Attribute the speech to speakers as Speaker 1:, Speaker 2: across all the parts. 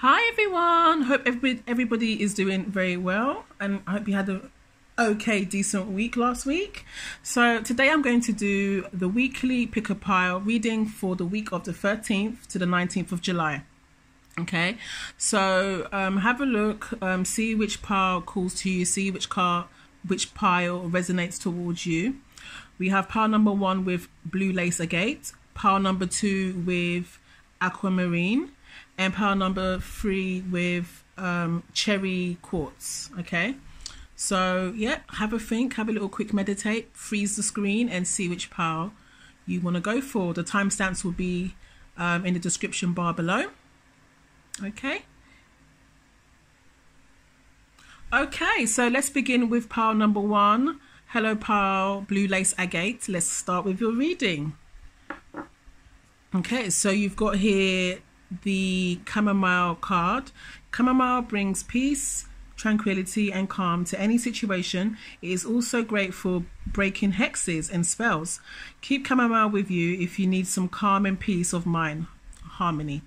Speaker 1: Hi everyone, hope everybody is doing very well, and I hope you had a decent week last week. So today I'm going to do the weekly pick a pile reading for the week of the 13th to the 19th of July. Okay, so have a look, see which pile calls to you, see which pile resonates towards you. We have pile number 1 with blue lace agate, pile number 2 with aquamarine, and pile number 3 with cherry quartz. Okay, so yeah, have a think, have a little quick meditate, freeze the screen and see which pile you want to go for. The timestamps will be in the description bar below. Okay, so let's begin with pile number 1. Hello pile blue lace agate, let's start with your reading. Okay, so you've got here the chamomile card. Chamomile brings peace, tranquility and calm to any situation. It is also great for breaking hexes and spells. Keep chamomile with you if you need some calm and peace of mind, harmony.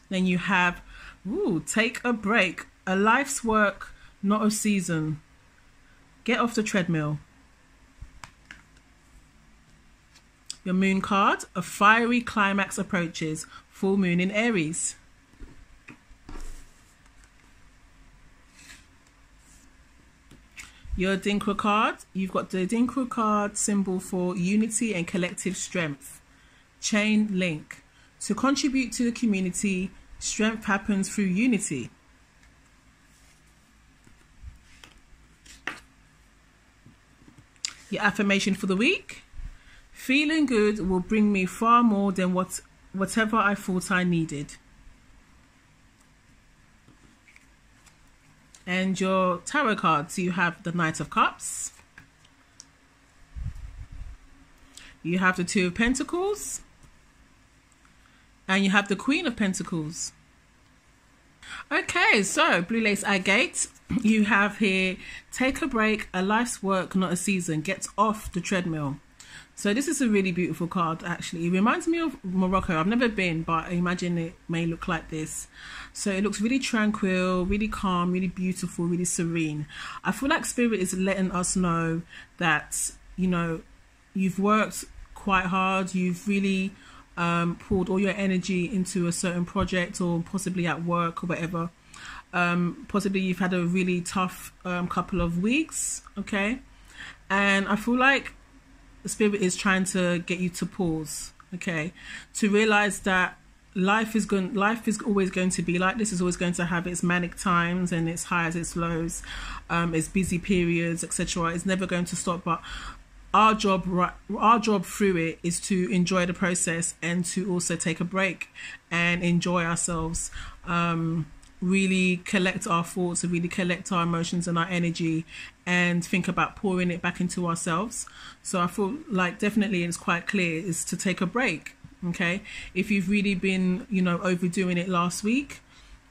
Speaker 1: Then you have take a break, a life's work, not a season. Get off the treadmill. Your moon card, a fiery climax approaches, full moon in Aries. Your Dinkra card, you've got the Dinkra card symbol for unity and collective strength. Chain link. To contribute to the community, strength happens through unity. Your affirmation for the week. Feeling good will bring me far more than whatever I thought I needed. And your tarot cards, you have the Knight of Cups. You have the Two of Pentacles. And you have the Queen of Pentacles. Okay, so blue lace agate, you have here, take a break, a life's work, not a season. Get off the treadmill. So this is a really beautiful card, actually. It reminds me of Morocco. I've never been, but I imagine it may look like this. So it looks really tranquil, really calm, really beautiful, really serene. I feel like Spirit is letting us know that, you know, you've worked quite hard. You've really poured all your energy into a certain project, or possibly at work or whatever. Possibly you've had a really tough couple of weeks, okay? And I feel like Spirit is trying to get you to pause, okay, to realize that life is always going to be like this. It's always going to have its manic times and its highs, its lows, its busy periods, etc. It's never going to stop. But our job through it is to enjoy the process and to also take a break and enjoy ourselves. Really collect our thoughts, really collect our emotions and our energy, and think about pouring it back into ourselves. So I feel like definitely it's quite clear is to take a break. Okay, if you've really been, you know, overdoing it last week,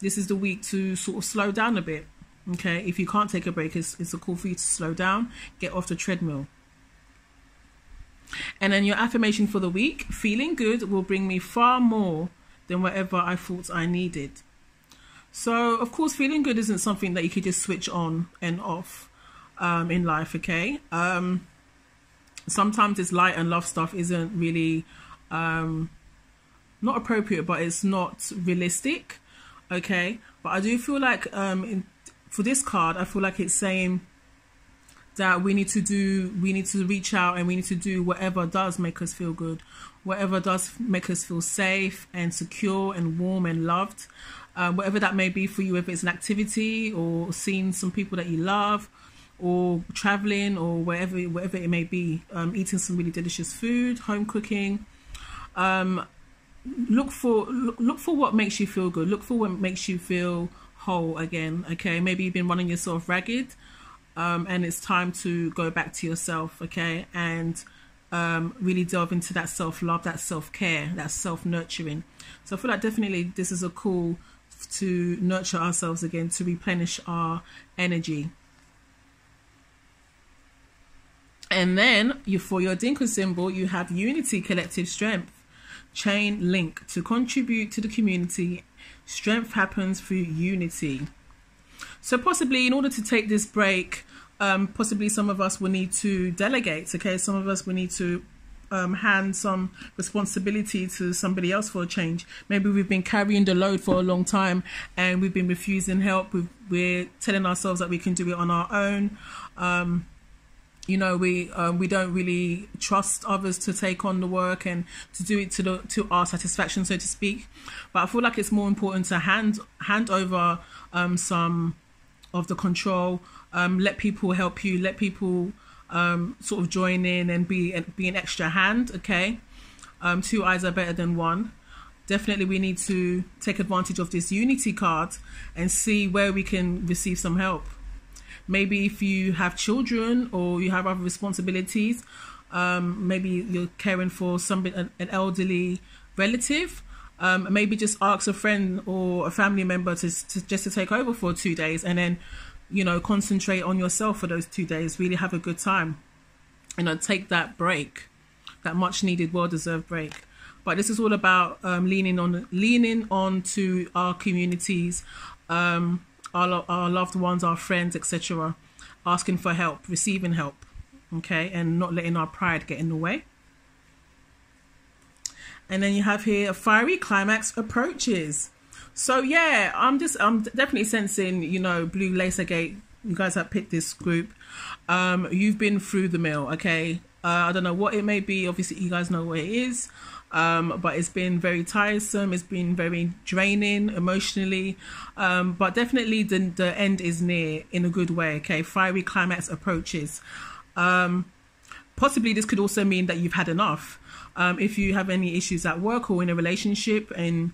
Speaker 1: this is the week to sort of slow down a bit. Okay, if you can't take a break, it's a call for you to slow down, get off the treadmill. And then your affirmation for the week, feeling good will bring me far more than whatever I thought I needed. So, of course, feeling good isn't something that you could just switch on and off in life, okay? Sometimes this light and love stuff isn't really, not appropriate, but it's not realistic, okay? But I do feel like for this card, I feel like it's saying that we need to reach out and we need to do whatever does make us feel good, whatever does make us feel safe and secure and warm and loved. Whatever that may be for you, if it's an activity or seeing some people that you love, or traveling, or whatever it may be, eating some really delicious food, home cooking. Look for what makes you feel good. Look for what makes you feel whole again. Okay, maybe you've been running yourself ragged, and it's time to go back to yourself. Okay, and really delve into that self-love, that self-care, that self-nurturing. So I feel like definitely this is a call to nurture ourselves again, to replenish our energy. And then for your Dinkra symbol, you have unity, collective strength. chain link to contribute to the community. Strength happens through unity. So possibly in order to take this break, possibly some of us will need to delegate. Okay, some of us will need to hand some responsibility to somebody else for a change. Maybe we've been carrying the load for a long time and we've been refusing help. We're telling ourselves that we can do it on our own. You know, we don't really trust others to take on the work and to do it to our satisfaction, so to speak. But I feel like it's more important to hand over some of the control. Let people help you. Let people sort of join in and be an extra hand. Okay, two eyes are better than one. Definitely, we need to take advantage of this unity card and see where we can receive some help. Maybe if you have children or you have other responsibilities, maybe you're caring for an elderly relative, maybe just ask a friend or a family member to take over for 2 days, and then, you know, concentrate on yourself for those 2 days. Really have a good time, you know, take that break, that much needed, well-deserved break. But this is all about leaning on to our communities, our loved ones, our friends, etc., asking for help, receiving help, okay, and not letting our pride get in the way. And then you have here a fiery climax approaches. So yeah, I'm definitely sensing, you know, Blue Lace Agate, you guys have picked this group. You've been through the mill, okay. I don't know what it may be. Obviously, you guys know what it is. But it's been very tiresome. It's been very draining emotionally. But definitely the end is near in a good way. Okay, fiery climax approaches. Possibly this could also mean that you've had enough. If you have any issues at work or in a relationship and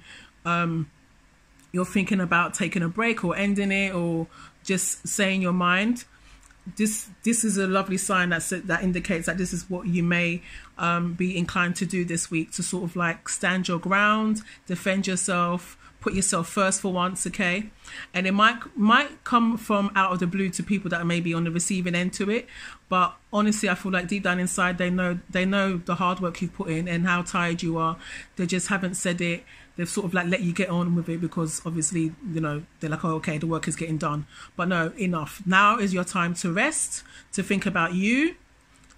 Speaker 1: you're thinking about taking a break or ending it or just saying your mind, this is a lovely sign that indicates that this is what you may be inclined to do this week, to sort of like stand your ground, defend yourself, put yourself first for once, okay? And it might come from out of the blue to people that may be on the receiving end to it, but honestly, I feel like deep down inside they know the hard work you've put in and how tired you are. They just haven't said it. They've sort of like let you get on with it because obviously, you know, they're like, oh, okay, the work is getting done. But no, enough. Now is your time to rest, to think about you,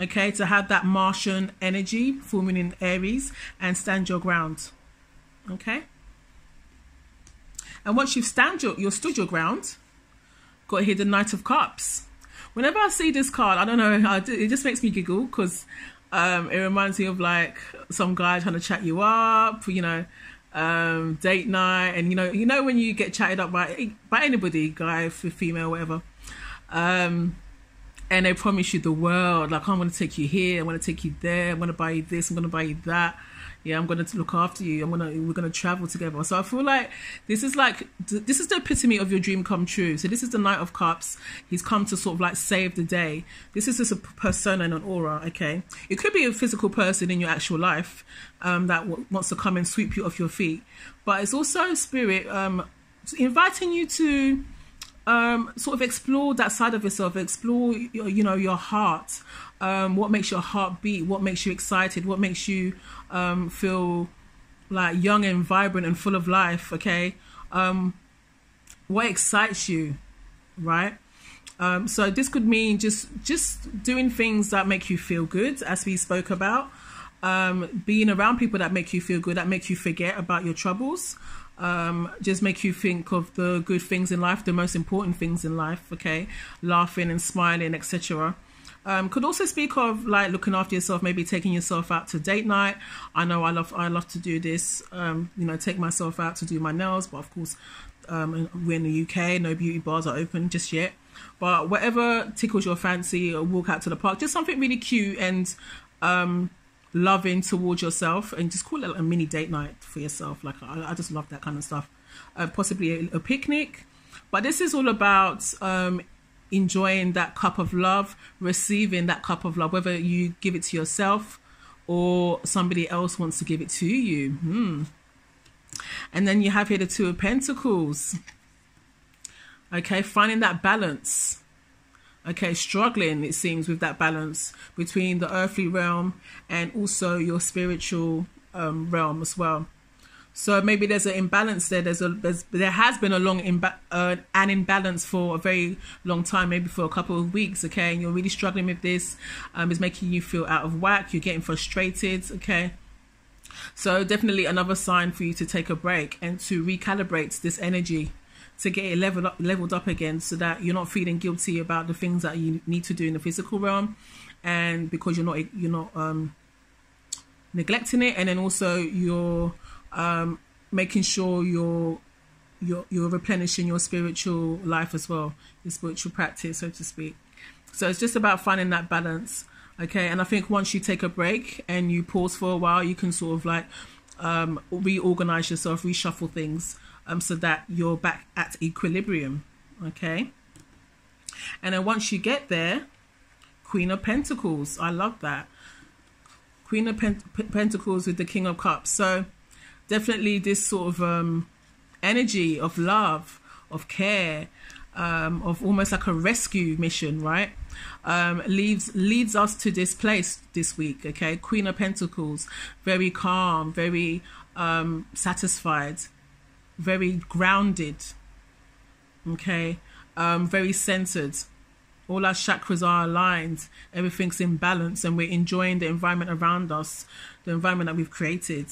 Speaker 1: okay, to have that Martian energy forming in Aries and stand your ground, okay? And once you've stood your ground, got here the Knight of Cups. Whenever I see this card, I don't know, it just makes me giggle because it reminds me of like some guy trying to chat you up, you know, date night, and you know when you get chatted up by anybody, guy, female, whatever, and they promise you the world, like, I'm going to take you here, I'm going to take you there, I'm going to buy you this, I'm going to buy you that, yeah, I'm going to look after you, we're going to travel together. So I feel like this is the epitome of your dream come true. So this is the Knight of Cups. He's come to sort of like save the day. This is just a persona and an aura, okay? It could be a physical person in your actual life that wants to come and sweep you off your feet, but it's also spirit inviting you to sort of explore that side of yourself, explore your heart, what makes your heart beat, what makes you excited, what makes you feel like young and vibrant and full of life, okay? What excites you, right? So this could mean just doing things that make you feel good, as we spoke about, being around people that make you feel good, that make you forget about your troubles, just make you think of the good things in life, the most important things in life, okay? Laughing and smiling, etc. Could also speak of like looking after yourself, maybe taking yourself out to date night. I know I love to do this, take myself out to do my nails, but of course we're in the UK, no beauty bars are open just yet. But whatever tickles your fancy, or walk out to the park, just something really cute and loving towards yourself, and just call it like a mini date night for yourself. Like I just love that kind of stuff. Possibly a picnic, but this is all about enjoying that cup of love, receiving that cup of love, whether you give it to yourself or somebody else wants to give it to you. And then you have here the Two of Pentacles. Okay, finding that balance. Okay, struggling, it seems, with that balance between the earthly realm and also your spiritual realm as well. So maybe there's an imbalance there. There has been an imbalance for a very long time, maybe for a couple of weeks. Okay, and you're really struggling with this. It's making you feel out of whack. You're getting frustrated. Okay, so definitely another sign for you to take a break and to recalibrate this energy, to get it leveled up again, so that you're not feeling guilty about the things that you need to do in the physical realm, and because you're not neglecting it, and then also you're making sure you're replenishing your spiritual life as well, your spiritual practice, so to speak. So it's just about finding that balance. Okay, and I think once you take a break and you pause for a while, you can sort of like reorganize yourself, reshuffle things, so that you're back at equilibrium. Okay, and then once you get there, Queen of Pentacles, I love that. Queen of Pentacles with the King of Cups. So definitely this sort of energy of love, of care, of almost like a rescue mission, right? Leads us to this place this week. Okay, Queen of Pentacles, very calm, very satisfied, very grounded. Okay, very centered. All our chakras are aligned, everything's in balance, and we're enjoying the environment around us, the environment that we've created.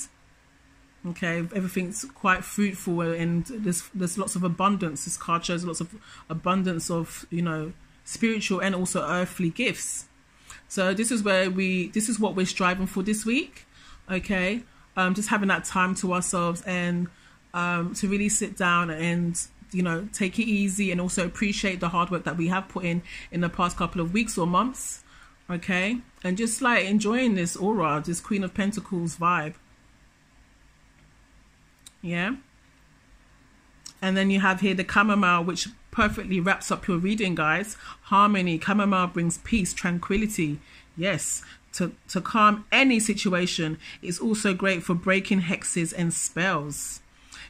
Speaker 1: Okay, everything's quite fruitful, and there's lots of abundance. This card shows lots of abundance of, you know, spiritual and also earthly gifts. So this is what we're striving for this week. Okay, just having that time to ourselves, and to really sit down and, you know, take it easy, and also appreciate the hard work that we have put in the past couple of weeks or months. Okay, and just like enjoying this aura, this Queen of Pentacles vibe. Yeah, and then you have here the chamomile, which perfectly wraps up your reading, guys. Harmony. Chamomile brings peace, tranquility. Yes, to calm any situation. It's also great for breaking hexes and spells.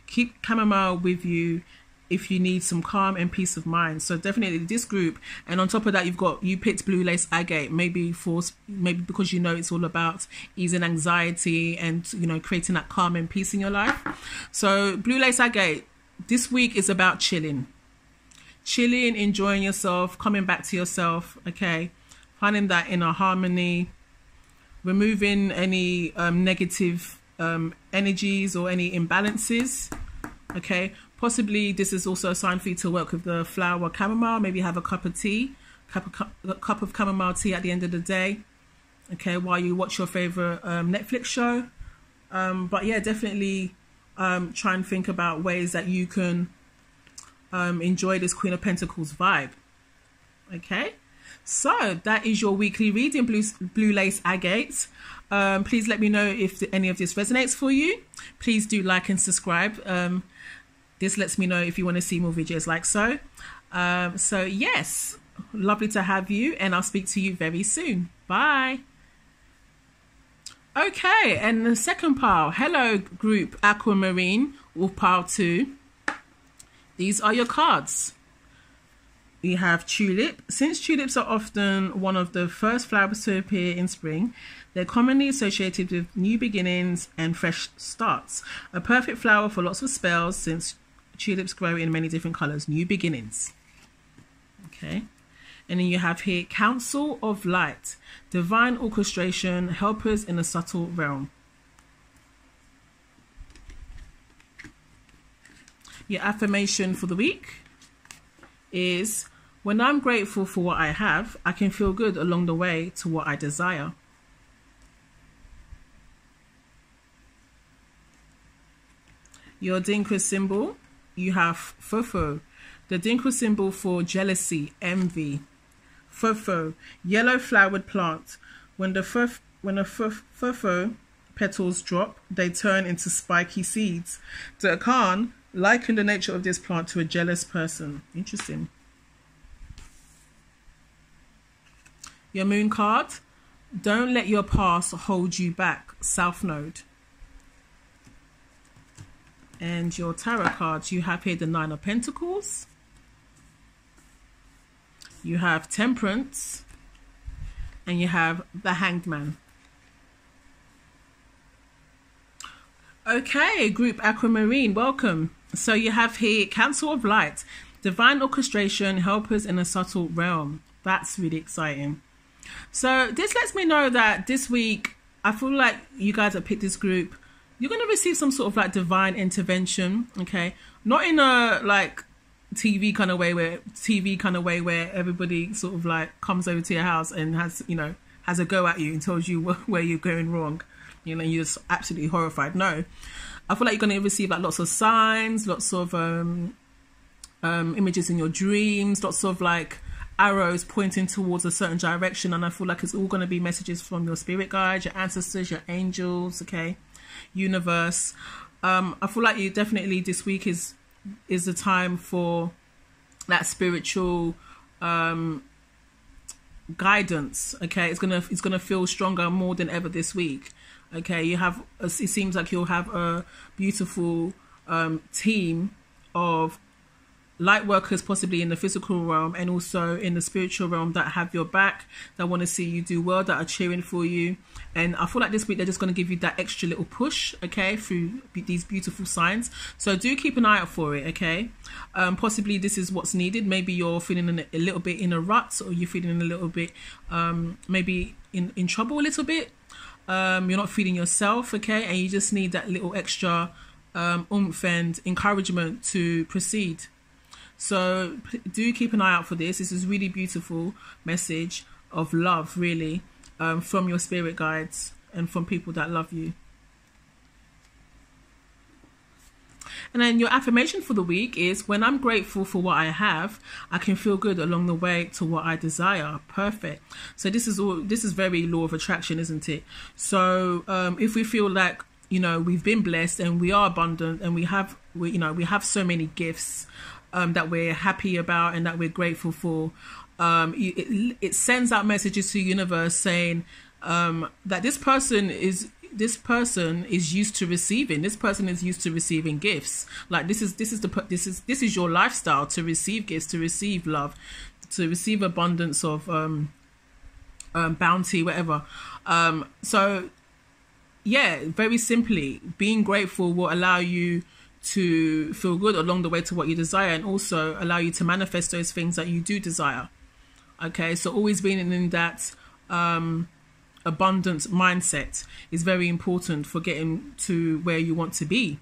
Speaker 1: Keep chamomile with you if you need some calm and peace of mind. So definitely this group, and on top of that, you picked blue lace agate, maybe because you know it's all about easing anxiety and, you know, creating that calm and peace in your life. So blue lace agate this week is about chilling, enjoying yourself, coming back to yourself. Okay, finding that inner harmony, removing any negative energies or any imbalances. Okay, possibly this is also a sign for you to work with the flower chamomile. Maybe have a cup of tea, a cup of chamomile tea at the end of the day. Okay, while you watch your favorite Netflix show. But yeah, definitely try and think about ways that you can enjoy this Queen of Pentacles vibe. Okay, so that is your weekly reading, blue lace agate. Please let me know if any of this resonates for you. Please do like and subscribe. This lets me know if you want to see more videos like so. So yes, lovely to have you, and I'll speak to you very soon. Bye. Okay, and the second pile. Hello group Aquamarine, or pile 2. These are your cards. We have tulip. Since tulips are often one of the first flowers to appear in spring, they're commonly associated with new beginnings and fresh starts. A perfect flower for lots of spells, since tulips grow in many different colors. New beginnings. Okay. And then you have here Council of Light, divine orchestration, helpers in a subtle realm. Your affirmation for the week is, when I'm grateful for what I have, I can feel good along the way to what I desire. Your Dinka symbol, you have Fofo, the Dinka symbol for jealousy, envy. Fofo, yellow flowered plant. When the Fofo petals drop, they turn into spiky seeds. The Khan likened the nature of this plant to a jealous person. Interesting. Your moon card, don't let your past hold you back, South Node. And your tarot cards, you have here the Nine of Pentacles. You have Temperance, and you have the Hanged Man. Okay, group Aquamarine, welcome. So you have here Council of Light, divine orchestration, helpers in a subtle realm. That's really exciting. So this lets me know that this week, I feel like you guys that picked this group, you're going to receive some sort of like divine intervention, okay? Not in a like TV kind of way where everybody sort of like comes over to your house and has a go at you and tells you where you're going wrong. You know, you're just absolutely horrified. No, I feel like you're going to receive like lots of signs, lots of images in your dreams, lots of like arrows pointing towards a certain direction, and I feel like it's all going to be messages from your spirit guides, your ancestors, your angels, okay, universe. I feel like you definitely this week is the time for that spiritual guidance. Okay, it's gonna feel stronger more than ever this week. Okay, it seems like you'll have a beautiful team of light workers, possibly in the physical realm and also in the spiritual realm, that have your back, that want to see you do well, that are cheering for you. And I feel like this week they're just going to give you that extra little push, okay, through these beautiful signs. So do keep an eye out for it, okay? Possibly this is what's needed. Maybe you're feeling a little bit in a rut, or you're feeling a little bit maybe in trouble a little bit. You're not feeling yourself, okay, and you just need that little extra oomph and encouragement to proceed. So do keep an eye out for this. This is really beautiful message of love, really, from your spirit guides and from people that love you. And then your affirmation for the week is, when I'm grateful for what I have, I can feel good along the way to what I desire. Perfect. So this is very law of attraction, isn't it? So if we feel like, you know, we've been blessed and we are abundant and we have so many gifts that we're happy about and that we're grateful for, it sends out messages to the universe saying that this person is used to receiving. This person is used to receiving gifts. Like this is your lifestyle, to receive gifts, to receive love, to receive abundance of bounty, whatever. So yeah, very simply, being grateful will allow you to feel good along the way to what you desire, and also allow you to manifest those things that you do desire. Okay, so always being in that abundance mindset is very important for getting to where you want to be.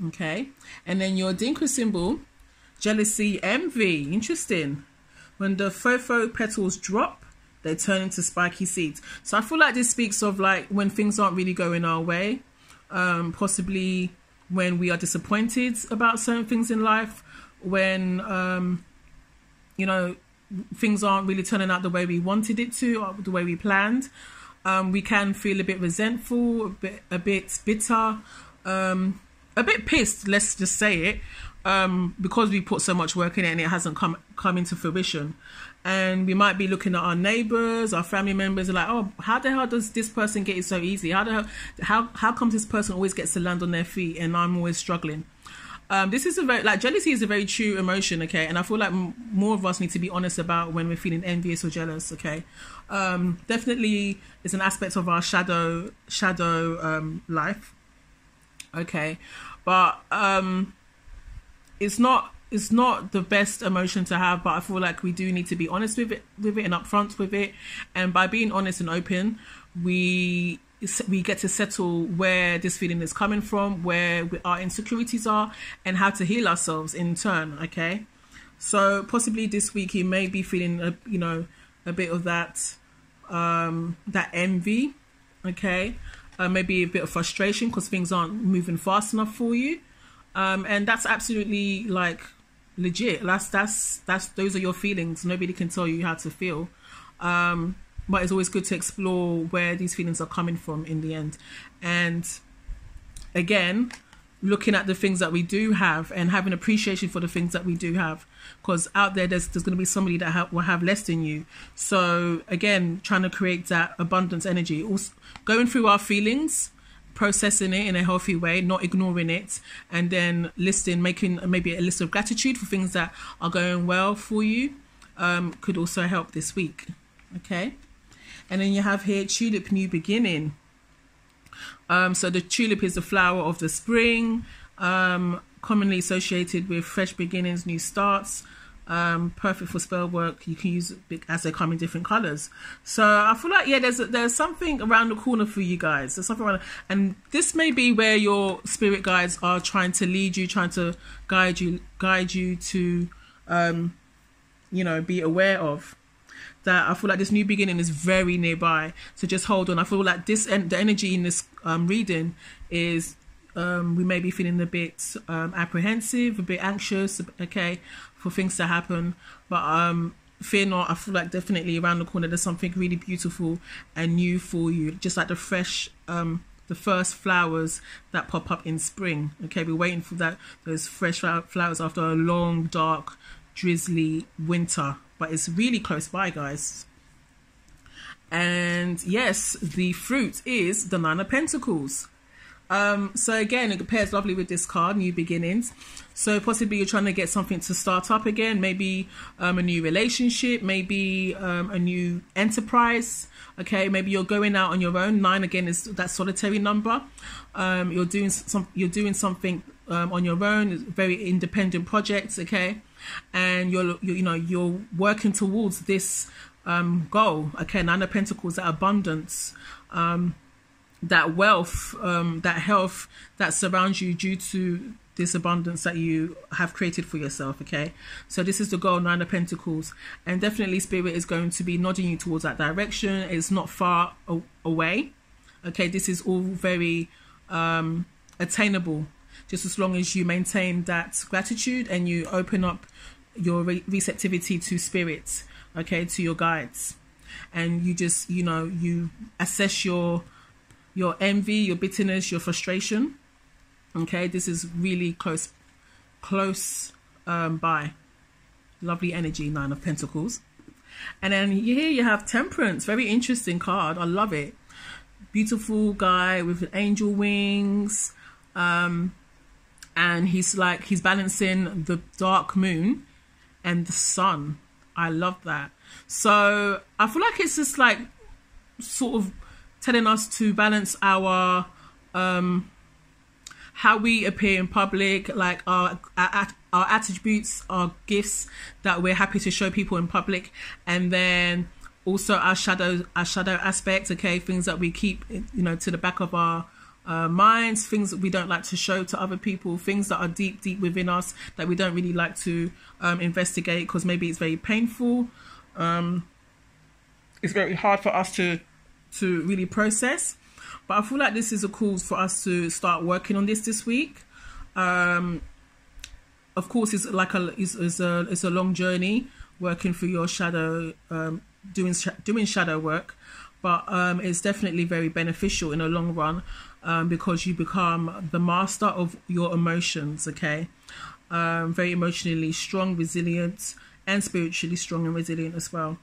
Speaker 1: Okay, and then your Dinka symbol, jealousy, envy. Interesting. When the fofo petals drop, they turn into spiky seeds. So I feel like this speaks of like when things aren't really going our way, possibly when we are disappointed about certain things in life, when things aren't really turning out the way we wanted it to, or the way we planned. We can feel a bit resentful, a bit bitter, a bit pissed, let's just say it, because we put so much work in it and it hasn't come into fruition. And we might be looking at our neighbors, our family members, and like, oh, how the hell does this person get it so easy? How comes this person always gets to land on their feet and I'm always struggling? This is jealousy is a very true emotion, okay? And I feel like more of us need to be honest about when we're feeling envious or jealous, okay? Definitely it's an aspect of our shadow life, okay? But it's not the best emotion to have, but I feel like we do need to be honest with it and upfront with it. And by being honest and open, we get to settle where this feeling is coming from, where our insecurities are, and how to heal ourselves in turn. Okay, so possibly this week you may be feeling a bit of that envy. Okay, maybe a bit of frustration because things aren't moving fast enough for you, and that's absolutely like legit. That's those are your feelings. Nobody can tell you how to feel. But it's always good to explore where these feelings are coming from in the end. And again, looking at the things that we do have and having appreciation for the things that we do have, because out there's going to be somebody that will have less than you. So again, trying to create that abundance energy, also going through our feelings, processing it in a healthy way, not ignoring it, and then making maybe a list of gratitude for things that are going well for you, could also help this week. Okay. And then you have here Tulip, new beginning. So the tulip is the flower of the spring, commonly associated with fresh beginnings, new starts. Perfect for spell work. You can use it as they come in different colors. So I feel like, yeah, there's something around the corner for you guys. There's something around, and this may be where your spirit guides are trying to lead you, trying to guide you to, you know, be aware of that. I feel like this new beginning is very nearby. So just hold on. I feel like the energy in this reading is, we may be feeling a bit apprehensive, a bit anxious, okay, for things to happen, but fear not. I feel like definitely around the corner there's something really beautiful and new for you, just like the fresh the first flowers that pop up in spring. Okay, we're waiting for those fresh flowers after a long, dark, drizzly winter, but it's really close by, guys. And yes, the fruit is the Nine of Pentacles. So again, it pairs lovely with this card, new beginnings. So possibly you're trying to get something to start up again, maybe a new relationship, maybe a new enterprise. Okay, maybe you're going out on your own. 9 again is that solitary number. You're doing something on your own, very independent projects. Okay, and you're working towards this goal. Okay, 9 of Pentacles, that abundance, that wealth, that health that surrounds you due to this abundance that you have created for yourself. Okay, so this is the goal, 9 of Pentacles, and definitely spirit is going to be nodding you towards that direction. It's not far away. Okay, this is all very attainable, just as long as you maintain that gratitude and you open up your receptivity to spirit, okay, to your guides, and you just, you assess your envy, your bitterness, your frustration. Okay, this is really close by. Lovely energy, 9 of Pentacles. And then here you have Temperance. Very interesting card. I love it. Beautiful guy with angel wings. And he's balancing the dark moon and the sun. I love that. So I feel like it's just like sort of telling us to balance our how we appear in public, like our attributes, our gifts that we're happy to show people in public, and then also our shadow aspect. Okay, things that we keep to the back of our minds, things that we don't like to show to other people, things that are deep within us that we don't really like to investigate because maybe it's very painful. It's very hard for us to really process, but I feel like this is a call for us to start working on this week. Of course, it's like it's a long journey working through your shadow, doing shadow work, but it's definitely very beneficial in the long run, because you become the master of your emotions. Okay, very emotionally strong, resilient, and spiritually strong and resilient as well.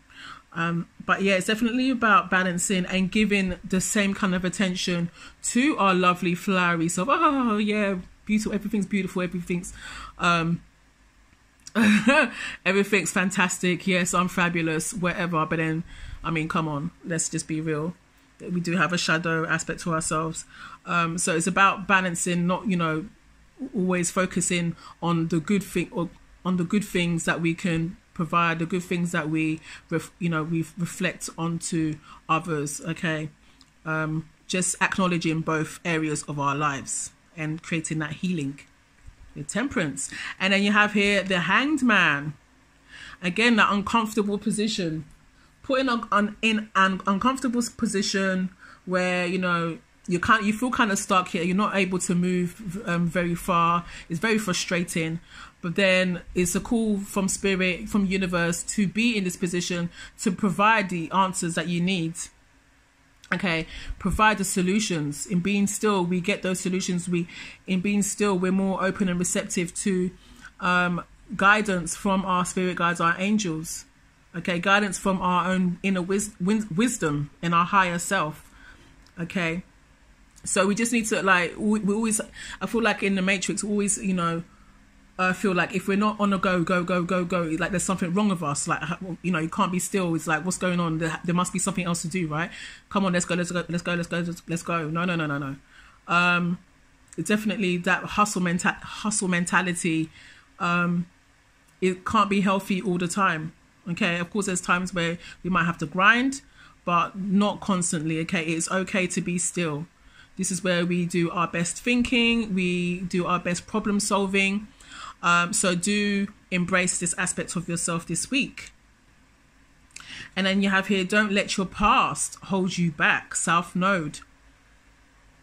Speaker 1: But yeah, it's definitely about balancing and giving the same kind of attention to our lovely flowery self. Oh yeah, beautiful, everything's beautiful, everything's everything's fantastic, yes, I'm fabulous, whatever. But then, I mean, come on, let's just be real, we do have a shadow aspect to ourselves. So it's about balancing, not always focusing on the good thing, or on the good things that we can provide, the good things that we reflect onto others. Okay, just acknowledging both areas of our lives and creating that healing with Temperance. And then you have here the Hanged Man. Again, that uncomfortable position, putting in an uncomfortable position where you feel kind of stuck here. You're not able to move very far. It's very frustrating. But then it's a call from spirit, from universe, to be in this position, to provide the answers that you need. Okay, provide the solutions. In being still, we get those solutions. In being still, we're more open and receptive to guidance from our spirit guides, our angels. Okay, guidance from our own inner wisdom and our higher self. Okay, so we just need to, like, we always, I feel like in the Matrix, always, feel like if we're not on a go, like there's something wrong with us. Like, you know, you can't be still. It's like, what's going on? There must be something else to do, right? Come on, let's go. No. Definitely that hustle mentality. It can't be healthy all the time. Okay, of course, there's times where we might have to grind, but not constantly. Okay, it's okay to be still. This is where we do our best thinking. We do our best problem solving. So do embrace this aspect of yourself this week. And then you have here, don't let your past hold you back. South Node.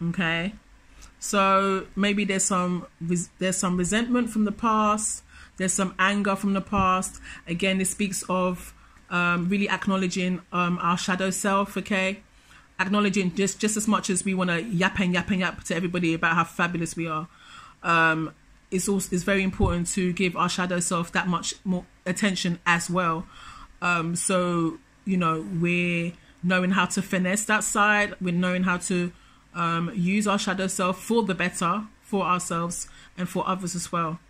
Speaker 1: Okay. So maybe there's some resentment from the past. There's some anger from the past. Again, this speaks of really acknowledging our shadow self. Okay. Acknowledging just as much as we want to yap to everybody about how fabulous we are. It's very important to give our shadow self that much more attention as well. So, you know, we're knowing how to finesse that side. We're knowing how to use our shadow self for the better, for ourselves and for others as well.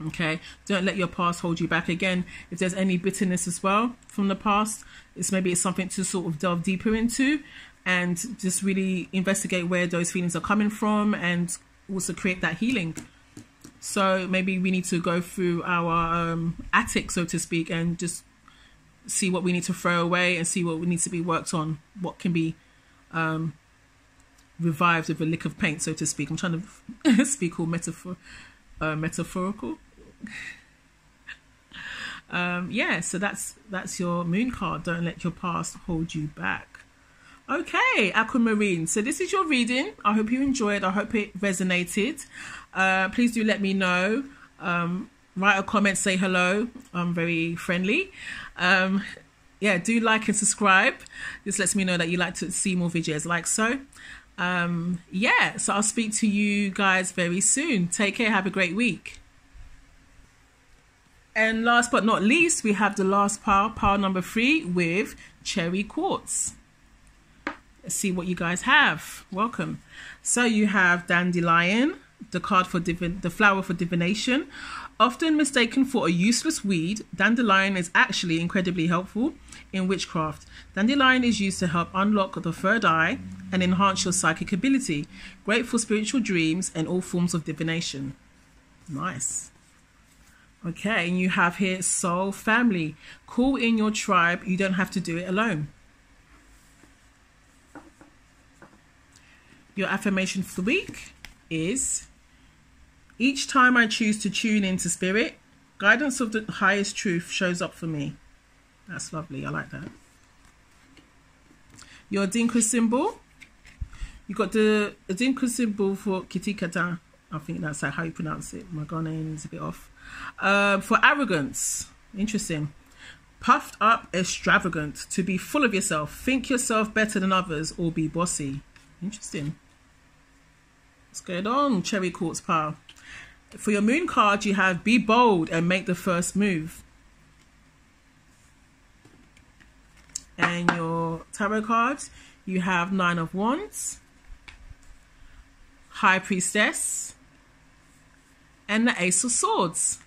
Speaker 1: Okay, don't let your past hold you back. Again, if there's any bitterness as well from the past, maybe it's something to sort of delve deeper into and just really investigate where those feelings are coming from and also create that healing. So maybe we need to go through our attic, so to speak, and just see what we need to throw away and see what needs to be worked on, what can be revived with a lick of paint, so to speak. I'm trying to speak all metaphorical. Yeah, so that's your moon card. Don't let your past hold you back. Okay, Aquamarine. So this is your reading. I hope you enjoyed. I hope it resonated. Please do let me know. Write a comment, say hello. I'm very friendly. Yeah, do like and subscribe. This lets me know that you like to see more videos like so. Yeah, so I'll speak to you guys very soon. Take care. Have a great week. And last but not least, we have the last pile number 3 with Cherry Quartz. Let's see what you guys have. Welcome. So you have Dandelion, the card for the flower for divination. Often mistaken for a useless weed, dandelion is actually incredibly helpful in witchcraft. Dandelion is used to help unlock the third eye and enhance your psychic ability. Great for spiritual dreams and all forms of divination. Nice. Okay, and you have here Soul Family. Call in your tribe. You don't have to do it alone. Your affirmation for the week is: each time I choose to tune into spirit, guidance of the highest truth shows up for me. That's lovely. I like that. Your Dinka symbol. You got the Dinka symbol for Kitikata. I think that's how you pronounce it. My Ghanaian is a bit off. For arrogance. Interesting. Puffed up, extravagant. To be full of yourself. Think yourself better than others or be bossy. Interesting. What's going on, Cherry Quartz pile? For your moon card, you have be bold and make the first move. And your tarot cards, you have 9 of Wands, High Priestess, and the Ace of Swords.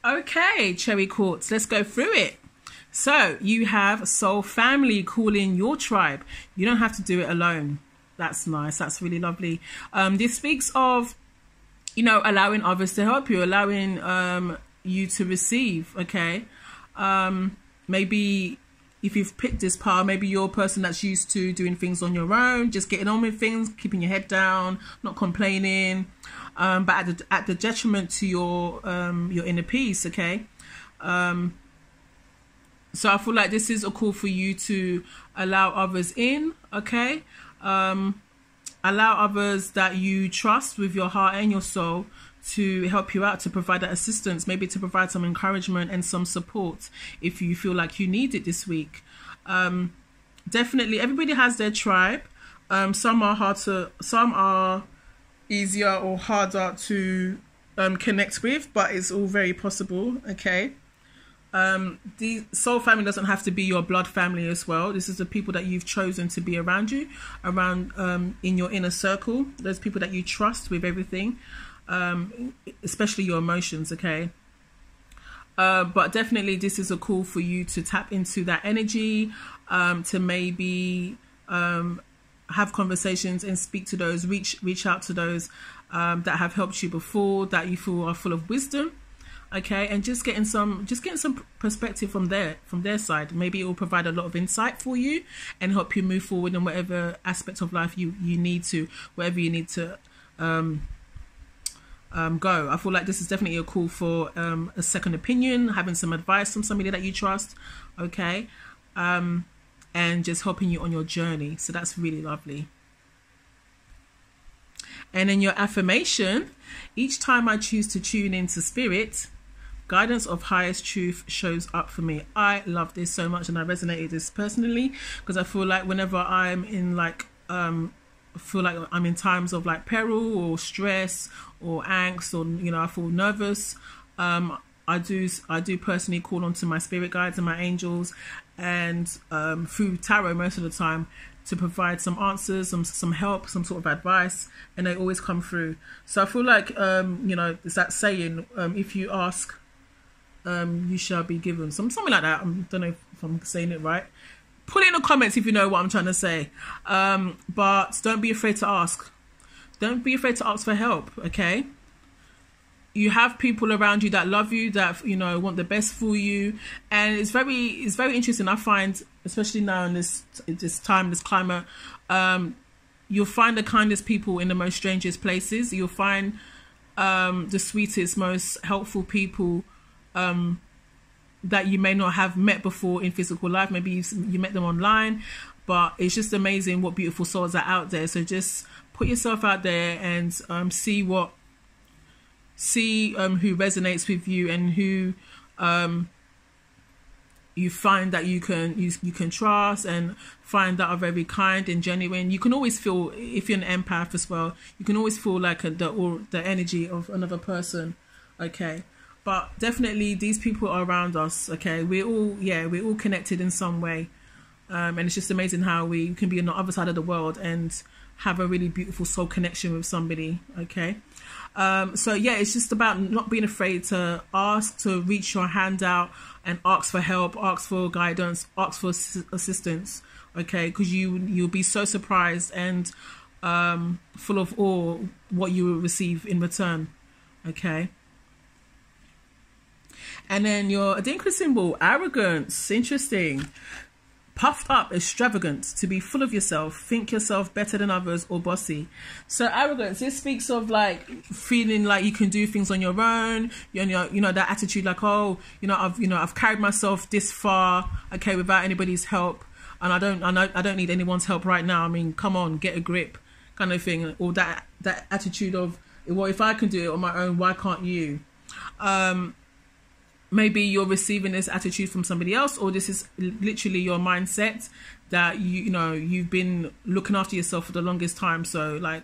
Speaker 1: Okay, Cherry Quartz, let's go through it. So you have Soul Family. Call in your tribe. You don't have to do it alone. That's nice. That's really lovely. This speaks of, you know, allowing others to help you, allowing you to receive. Okay. Maybe if you've picked this pile, maybe you're a person that's used to doing things on your own, just getting on with things, keeping your head down, not complaining, but at the detriment to your inner peace. Okay. So I feel like this is a call for you to allow others in, okay? Allow others that you trust with your heart and your soul to help you out, to provide that assistance, maybe to provide some encouragement and some support if you feel like you need it this week. Definitely, everybody has their tribe. Some are easier or harder to connect with, but it's all very possible, okay? The soul family doesn't have to be your blood family as well. This is the people that you've chosen to be around you, around in your inner circle. Those people that you trust with everything, especially your emotions, okay? But definitely this is a call for you to tap into that energy, to maybe have conversations and speak to those, reach out to those that have helped you before, that you feel are full of wisdom. Okay, and just getting some perspective from their side. Maybe it will provide a lot of insight for you and help you move forward in whatever aspect of life you need to, wherever you need to go. I feel like this is definitely a call for a second opinion, having some advice from somebody that you trust, okay, and just helping you on your journey. So that's really lovely. And in your affirmation, each time I choose to tune into spirit, guidance of highest truth shows up for me. I love this so much, and I resonated this personally because I feel like whenever I'm in like feel like I'm in times of like peril or stress or angst, or you know, I feel nervous, I do personally call onto my spirit guides and my angels, and through tarot most of the time, to provide some answers, some help, some sort of advice, and they always come through. So I feel like you know, it's that saying, if you ask, you shall be given, something like that. I don't know if I'm saying it right. Put it in the comments if you know what I'm trying to say. But don't be afraid to ask. Don't be afraid to ask for help, okay? You have people around you that love you, that, you know, want the best for you. And it's very interesting. I find, especially now in this time, this climate, you'll find the kindest people in the most strangest places. You'll find the sweetest, most helpful people that you may not have met before in physical life. Maybe you met them online, but it's just amazing what beautiful souls are out there. So just put yourself out there and see who resonates with you, and who you find that you can trust, and find that are very kind and genuine. You can always feel, if you're an empath as well, you can always feel like the energy of another person, okay? But definitely these people are around us, okay? We're all connected in some way, and it's just amazing how we can be on the other side of the world and have a really beautiful soul connection with somebody, okay? So yeah, it's just about not being afraid to ask, to reach your hand out and ask for help, ask for guidance, ask for assistance, okay? Because you'll be so surprised and full of awe what you will receive in return, okay? And then your Adinkra symbol, arrogance, interesting. Puffed up, extravagant, to be full of yourself, think yourself better than others, or bossy. So arrogance, this speaks of like feeling like you can do things on your own. You know that attitude, like, oh, I've carried myself this far, okay, without anybody's help, and I don't need anyone's help right now. I mean, come on, get a grip, kind of thing. Or that attitude of, well, if I can do it on my own, why can't you? Maybe you're receiving this attitude from somebody else, or this is literally your mindset that you've been looking after yourself for the longest time. So like,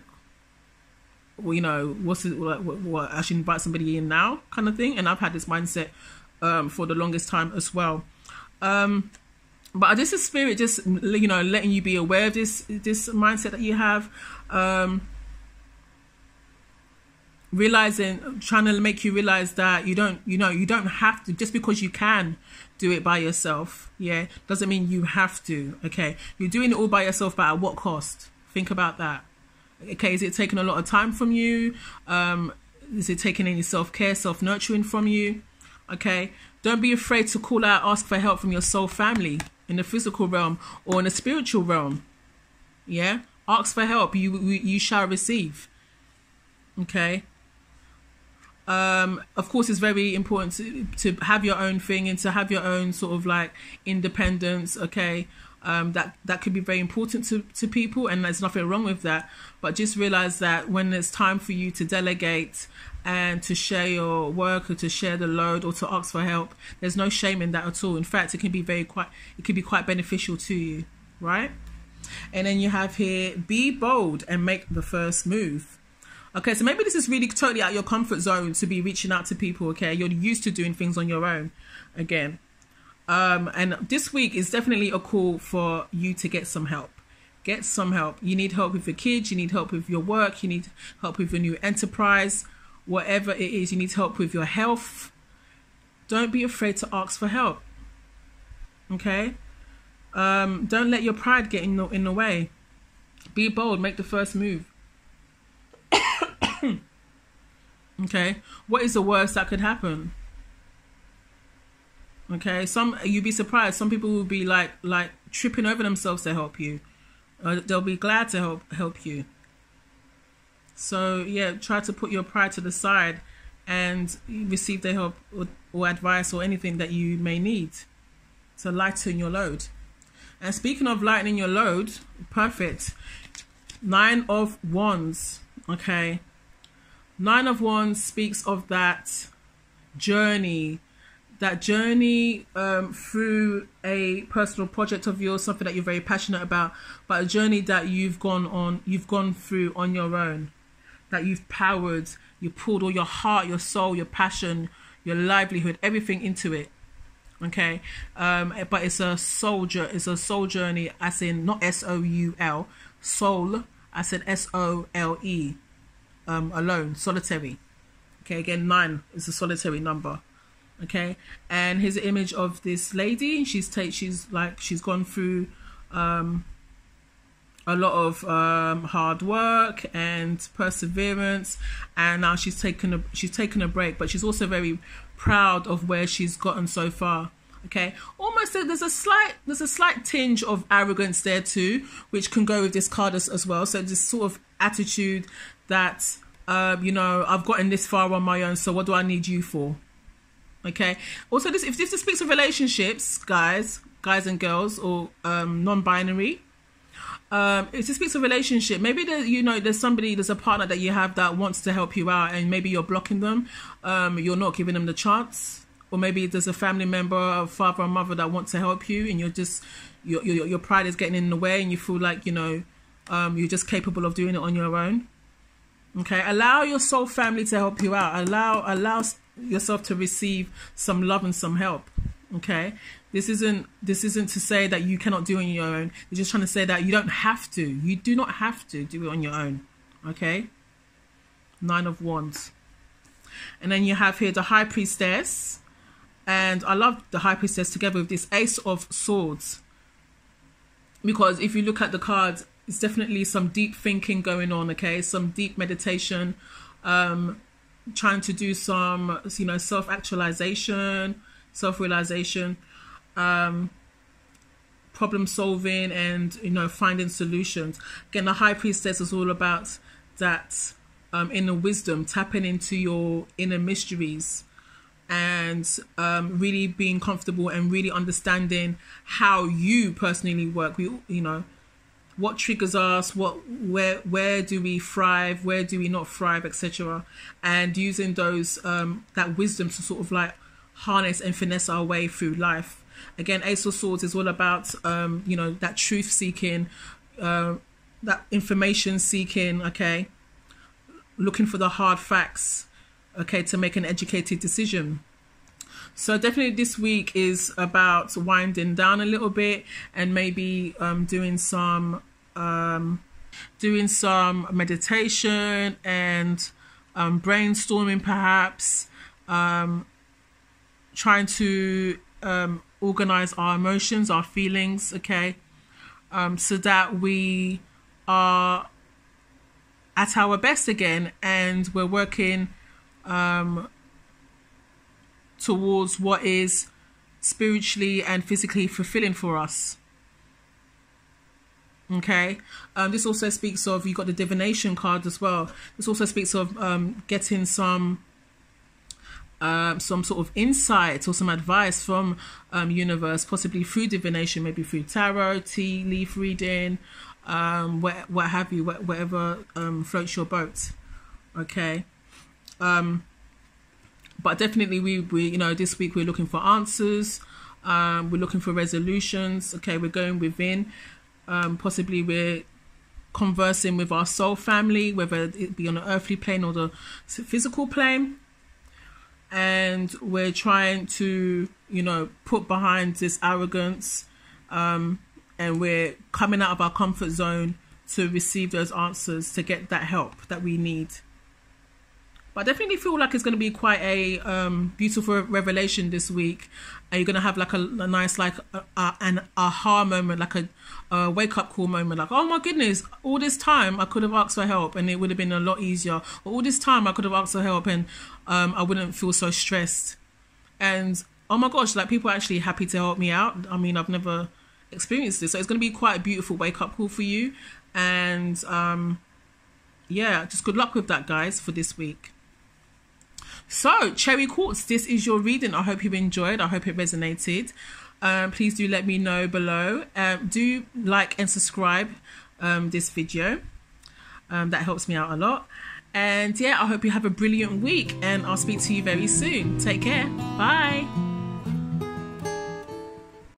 Speaker 1: well, you know, what I should invite somebody in now, kind of thing. And I've had this mindset for the longest time as well. But this is spirit just, you know, letting you be aware of this mindset that you have. Trying to make you realize that you don't have to, just because you can do it by yourself, yeah, doesn't mean you have to, okay? You're doing it all by yourself, but at what cost? Think about that, okay? Is it taking a lot of time from you? Is it taking any self-care, self-nurturing from you? Okay, don't be afraid to call out, ask for help from your soul family in the physical realm or in the spiritual realm, yeah? Ask for help, you shall receive, okay? Of course, it's very important to have your own thing and to have your own sort of like independence, okay? That could be very important to people, and there's nothing wrong with that. But just realize that when it's time for you to delegate and to share your work, or to share the load, or to ask for help, there's no shame in that at all. In fact, it can be quite beneficial to you, right? And then you have here, be bold and make the first move. Okay, so maybe this is really totally out of your comfort zone to be reaching out to people. Okay, you're used to doing things on your own again. And this week is definitely a call for you to get some help. Get some help. You need help with your kids. You need help with your work. You need help with your new enterprise. Whatever it is, you need help with your health. Don't be afraid to ask for help. Okay? Don't let your pride get in the way. Be bold. Make the first move. Okay? What is the worst that could happen? Okay? You'd be surprised. Some people will be like tripping over themselves to help you. They'll be glad to help you. So yeah, try to put your pride to the side and receive the help or advice or anything that you may need to lighten your load. And speaking of lightening your load, perfect. 9 of Wands. Okay. 9 of Wands speaks of that journey through a personal project of yours, something that you're very passionate about, but a journey that you've gone through on your own, that you've powered, you poured all your heart, your soul, your passion, your livelihood, everything into it. Okay, but it's a soul journey, as in not S-O-U-L, soul, I said S-O-L-E, alone, solitary. Okay, again, 9 is a solitary number. Okay, and here's an image of this lady. She's gone through a lot of hard work and perseverance, and now she's taken a break, but she's also very proud of where she's gotten so far. Okay, almost there's a slight tinge of arrogance there too, which can go with this card as well. So this sort of attitude that I've gotten this far on my own, so what do I need you for? Okay. Also, if this speaks of relationships, guys and girls, or non-binary, if this speaks of relationship, maybe there's a partner that you have that wants to help you out, and maybe you're blocking them, you're not giving them the chance, or maybe there's a family member, a father or mother that wants to help you, and your pride is getting in the way, and you feel like you're just capable of doing it on your own. Okay, allow your soul family to help you out. Allow yourself to receive some love and some help. Okay, this isn't to say that you cannot do it on your own. It's just trying to say that you don't have to. You do not have to do it on your own. Okay, 9 of Wands, and then you have here the High Priestess, and I love the High Priestess together with this Ace of Swords, because if you look at the cards, it's definitely some deep thinking going on. Okay, some deep meditation, trying to do some self-actualization, self-realization, problem solving, and finding solutions. Again, the High Priestess is all about that inner wisdom, tapping into your inner mysteries, and really being comfortable and really understanding how you personally work. What triggers us, where do we thrive, where do we not thrive, etc. And using those that wisdom to sort of like harness and finesse our way through life. Again, Ace of Swords is all about that truth seeking, that information seeking, okay, looking for the hard facts, okay, to make an educated decision. So definitely this week is about winding down a little bit, and maybe doing some meditation and brainstorming, perhaps trying to organize our emotions, our feelings, okay, so that we are at our best again, and we're working towards what is spiritually and physically fulfilling for us. Okay, this also speaks of, you got the divination card as well. This also speaks of getting some sort of insight or some advice from universe, possibly through divination, maybe through tarot, tea leaf reading, what have you, whatever floats your boat. Okay. But definitely we this week we're looking for answers, we're looking for resolutions. Okay, we're going within, possibly we're conversing with our soul family, whether it be on the earthly plane or the physical plane. And we're trying to, you know, put behind this arrogance, and we're coming out of our comfort zone to receive those answers, to get that help that we need. But I definitely feel like it's going to be quite a beautiful revelation this week. And you're going to have like a nice, like an aha moment, like a wake up call moment. Like, oh my goodness, all this time I could have asked for help and it would have been a lot easier. Or all this time I could have asked for help and I wouldn't feel so stressed. And oh my gosh, like people are actually happy to help me out. I mean, I've never experienced this. So it's going to be quite a beautiful wake up call for you. And yeah, just good luck with that, guys, for this week. So, Cherry Quartz, this is your reading. I hope you enjoyed. I hope it resonated. Please do let me know below. Do like and subscribe this video. That helps me out a lot. And yeah, I hope you have a brilliant week. And I'll speak to you very soon. Take care. Bye.